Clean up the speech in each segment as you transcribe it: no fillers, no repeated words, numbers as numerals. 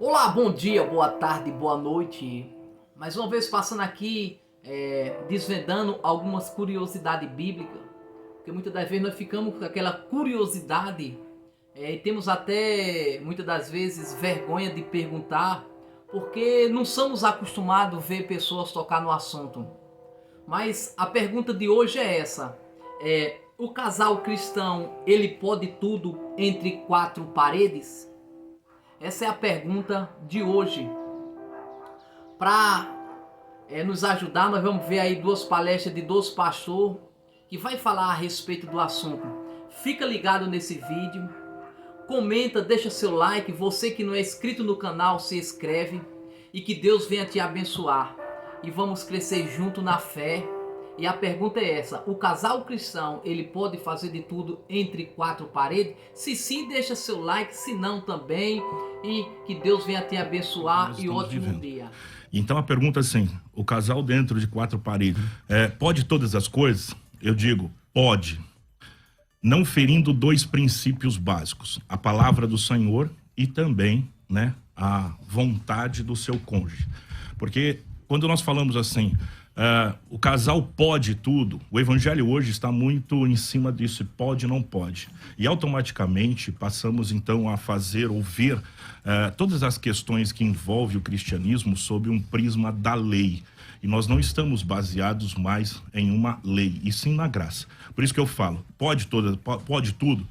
Olá, bom dia, boa tarde, boa noite. Mais uma vez passando aqui, desvendando algumas curiosidades bíblicas, porque muitas das vezes nós ficamos com aquela curiosidade e temos até muitas das vezes vergonha de perguntar, porque não somos acostumados a ver pessoas tocar no assunto. Mas a pergunta de hoje é essa: o casal cristão ele pode tudo entre quatro paredes? Essa é a pergunta de hoje. Para nos ajudar, nós vamos ver aí duas palestras de dois pastores que vai falar a respeito do assunto. Fica ligado nesse vídeo, comenta, deixa seu like, você que não é inscrito no canal, se inscreve e que Deus venha te abençoar. E vamos crescer junto na fé. E a pergunta é essa: o casal cristão, ele pode fazer de tudo entre quatro paredes? Se sim, deixa seu like, se não também. E que Deus venha te abençoar e ótimo dia. Então a pergunta é assim: o casal dentro de quatro paredes pode todas as coisas? Eu digo, pode. Não ferindo dois princípios básicos: a palavra do Senhor e também, a vontade do seu cônjuge. Porque quando nós falamos assim, o casal pode tudo, o evangelho hoje está muito em cima disso, pode, não pode. E automaticamente passamos então a fazer ou ver todas as questões que envolvem o cristianismo sob um prisma da lei. E nós não estamos baseados mais em uma lei, e sim na graça. Por isso que eu falo, pode tudo,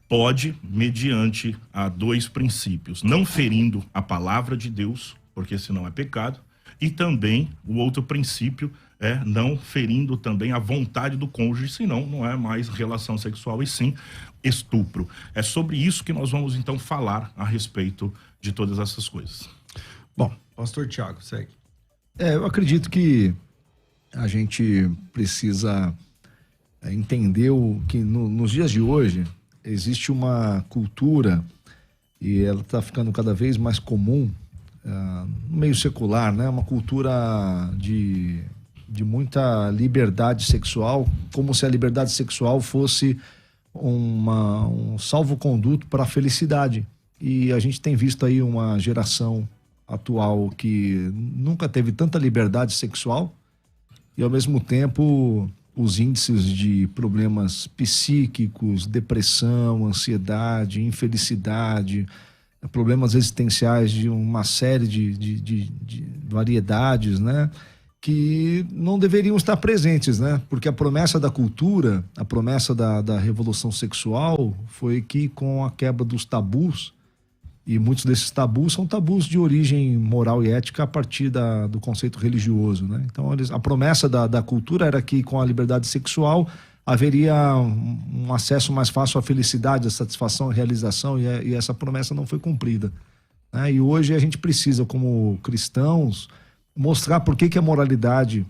pode mediante a dois princípios: não ferindo a palavra de Deus, porque senão é pecado, e também o outro princípio é não ferindo também a vontade do cônjuge, senão não é mais relação sexual e sim estupro. É sobre isso que nós vamos então falar a respeito de todas essas coisas. Bom, pastor Tiago, segue. Eu acredito que a gente precisa entender que nos dias de hoje existe uma cultura, e ela está ficando cada vez mais comum, no meio secular, né? Uma cultura de muita liberdade sexual, como se a liberdade sexual fosse um salvo-conduto para a felicidade. E a gente tem visto aí uma geração atual que nunca teve tanta liberdade sexual e, ao mesmo tempo, os índices de problemas psíquicos, depressão, ansiedade, infelicidade, problemas existenciais de uma série de variedades, né? Que não deveriam estar presentes, né? Porque a promessa da cultura, a promessa da revolução sexual foi que, com a quebra dos tabus, e muitos desses tabus são tabus de origem moral e ética a partir do conceito religioso, né? Então, a promessa da cultura era que, com a liberdade sexual, haveria um acesso mais fácil à felicidade, à satisfação, à realização, e essa promessa não foi cumprida, né? E hoje a gente precisa, como cristãos, mostrar por que a moralidade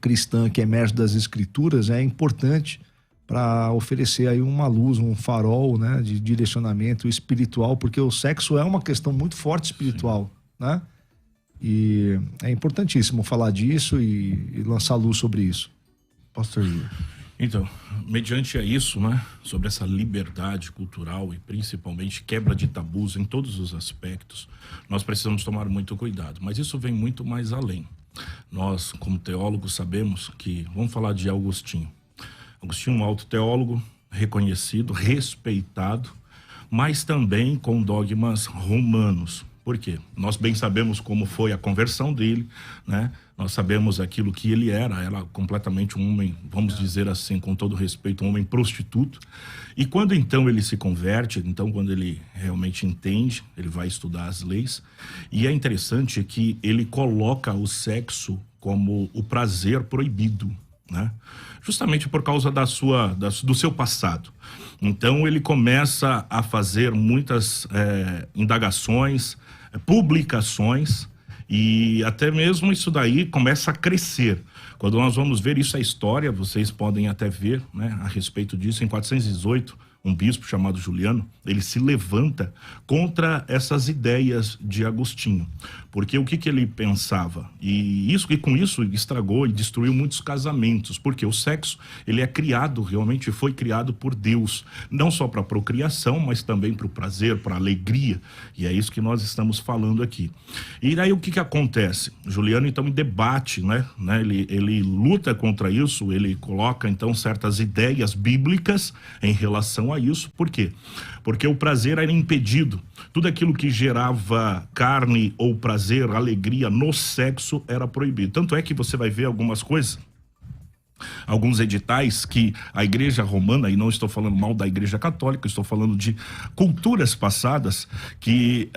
cristã que emerge das escrituras é importante para oferecer aí uma luz, um farol, né, de direcionamento espiritual, porque o sexo é uma questão muito forte espiritual, né? E é importantíssimo falar disso e lançar luz sobre isso. Pastor Igor. Então, mediante a isso, sobre essa liberdade cultural e principalmente quebra de tabus em todos os aspectos, nós precisamos tomar muito cuidado. Mas isso vem muito mais além. Nós, como teólogos, sabemos que, vamos falar de Agostinho. Agostinho, um alto teólogo, reconhecido, respeitado, mas também com dogmas romanos. Por quê? Nós bem sabemos como foi a conversão dele, né? Nós sabemos aquilo que ele era completamente um homem, vamos dizer assim, com todo respeito, um homem prostituto. E quando então ele se converte, então quando ele realmente entende, ele vai estudar as leis. E é interessante que ele coloca o sexo como o prazer proibido, né? Justamente por causa do seu passado. Então ele começa a fazer muitas indagações, publicações, e até mesmo isso daí começa a crescer. Quando nós vamos ver isso, a história, vocês podem até ver, né, a respeito disso, em 418, um bispo chamado Juliano, ele se levanta contra essas ideias de Agostinho. Porque o que ele pensava? E com isso estragou e destruiu muitos casamentos. Porque o sexo, ele é criado, realmente foi criado por Deus. Não só para a procriação, mas também para o prazer, para a alegria. E é isso que nós estamos falando aqui. E daí o que acontece? Juliano, então, em debate, né? Ele luta contra isso, ele coloca, então, certas ideias bíblicas em relação a isso. Por quê? Porque o prazer era impedido. Tudo aquilo que gerava carne ou prazer, alegria no sexo era proibido. Tanto é que você vai ver algumas coisas, alguns editais que a igreja romana, e não estou falando mal da igreja católica, estou falando de culturas passadas, que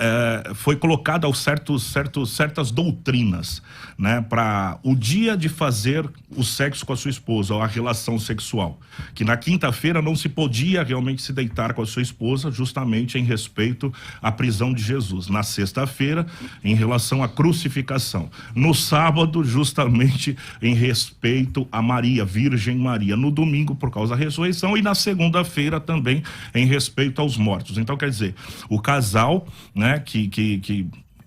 foi colocada aos certas doutrinas, né, para o dia de fazer o sexo com a sua esposa, ou a relação sexual, que na quinta-feira não se podia realmente se deitar com a sua esposa, justamente em respeito à prisão de Jesus, na sexta-feira em relação à crucificação, no sábado justamente em respeito a Maria, Virgem Maria, no domingo por causa da ressurreição e na segunda-feira também em respeito aos mortos. Então, quer dizer, o casal, né,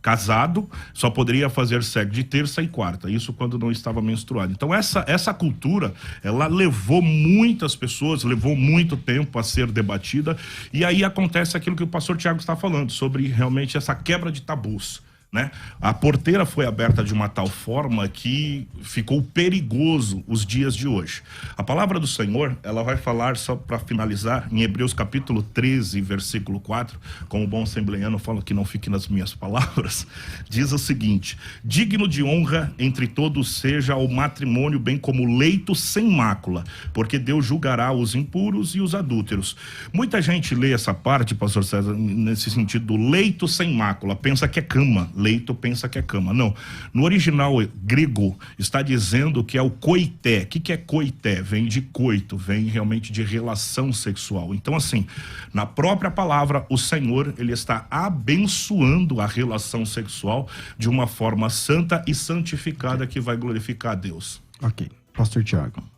casado só poderia fazer sexo de terça e quarta, isso quando não estava menstruado. Então essa cultura, ela levou muitas pessoas, levou muito tempo a ser debatida, e aí acontece aquilo que o pastor Tiago está falando, sobre realmente essa quebra de tabus, né? A porteira foi aberta de uma tal forma que ficou perigoso os dias de hoje. A palavra do Senhor, ela vai falar, só para finalizar, em Hebreus capítulo 13, versículo 4, como bom assembleiano, falo que não fique nas minhas palavras, diz o seguinte: digno de honra entre todos seja o matrimônio, bem como leito sem mácula, porque Deus julgará os impuros e os adúlteros. Muita gente lê essa parte, pastor César, nesse sentido do leito sem mácula, pensa que é cama, leito pensa que é cama. Não, no original grego está dizendo que é o coité. O que é coité? Vem de coito, vem realmente de relação sexual. Então, assim, na própria palavra, o Senhor, ele está abençoando a relação sexual de uma forma santa e santificada que vai glorificar a Deus. Ok. Pastor Tiago.